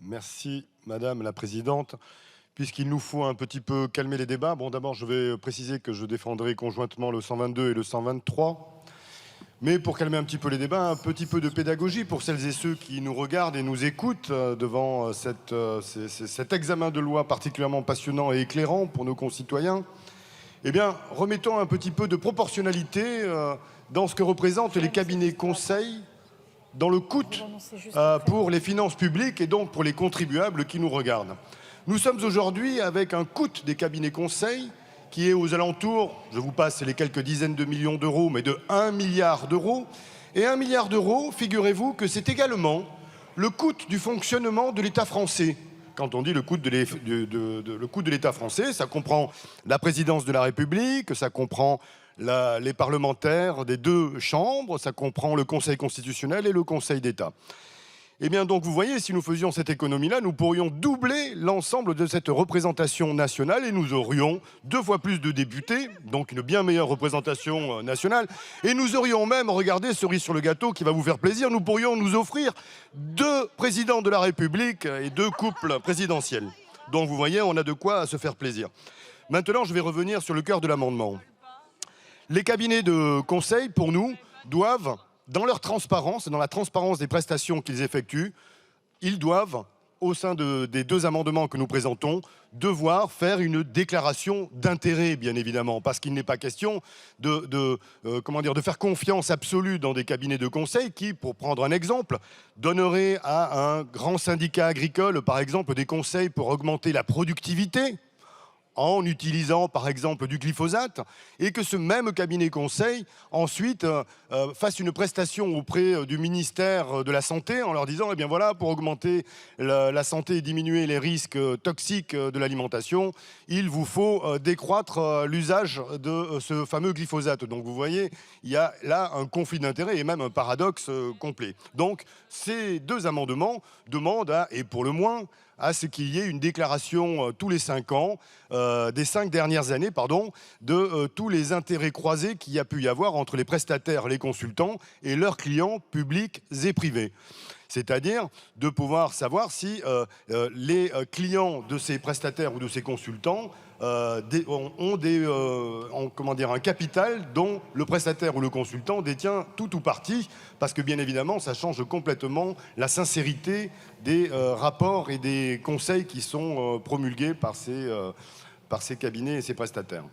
Merci Madame la Présidente. Puisqu'il nous faut un petit peu calmer les débats, bon d'abord je vais préciser que je défendrai conjointement le 122 et le 123. Mais pour calmer un petit peu les débats, un petit peu de pédagogie pour celles et ceux qui nous regardent et nous écoutent devant cet examen de loi particulièrement passionnant et éclairant pour nos concitoyens. Eh bien, remettons un petit peu de proportionnalité dans ce que représentent les cabinets conseils dans le coût pour les finances publiques et donc pour les contribuables qui nous regardent. Nous sommes aujourd'hui avec un coût des cabinets conseils qui est aux alentours, je vous passe les quelques dizaines de millions d'euros, mais de 1 milliard d'euros. Et 1 milliard d'euros, figurez-vous que c'est également le coût du fonctionnement de l'État français. Quand on dit le coût de l'État français, ça comprend la présidence de la République, ça comprend les parlementaires des deux chambres, ça comprend le Conseil constitutionnel et le Conseil d'État. Eh bien donc vous voyez, si nous faisions cette économie-là, nous pourrions doubler l'ensemble de cette représentation nationale et nous aurions 2 fois plus de députés, donc une bien meilleure représentation nationale. Et nous aurions même, regardez, cerise sur le gâteau qui va vous faire plaisir, nous pourrions nous offrir 2 présidents de la République et 2 couples présidentiels. Donc vous voyez, on a de quoi se faire plaisir. Maintenant, je vais revenir sur le cœur de l'amendement. Les cabinets de conseil, pour nous, doivent, dans leur transparence, dans la transparence des prestations qu'ils effectuent, ils doivent, au sein des 2 amendements que nous présentons, devoir faire une déclaration d'intérêt, bien évidemment, parce qu'il n'est pas question de faire confiance absolue dans des cabinets de conseil qui, pour prendre un exemple, donneraient à un grand syndicat agricole, par exemple, des conseils pour augmenter la productivité, en utilisant par exemple du glyphosate, et que ce même cabinet conseil ensuite fasse une prestation auprès du ministère de la Santé en leur disant, eh bien voilà, pour augmenter la santé et diminuer les risques toxiques de l'alimentation, il vous faut décroître l'usage de ce fameux glyphosate. Donc vous voyez, il y a là un conflit d'intérêts et même un paradoxe complet. Donc ces 2 amendements demandent, et pour le moins, à ce qu'il y ait une déclaration tous les 5 ans, des 5 dernières années, de tous les intérêts croisés qu'il y a pu y avoir entre les prestataires, les consultants et leurs clients publics et privés. C'est-à-dire de pouvoir savoir si les clients de ces prestataires ou de ces consultants ont un capital dont le prestataire ou le consultant détient tout ou partie, parce que bien évidemment, ça change complètement la sincérité des rapports et des conseils qui sont promulgués par ces cabinets et ces prestataires.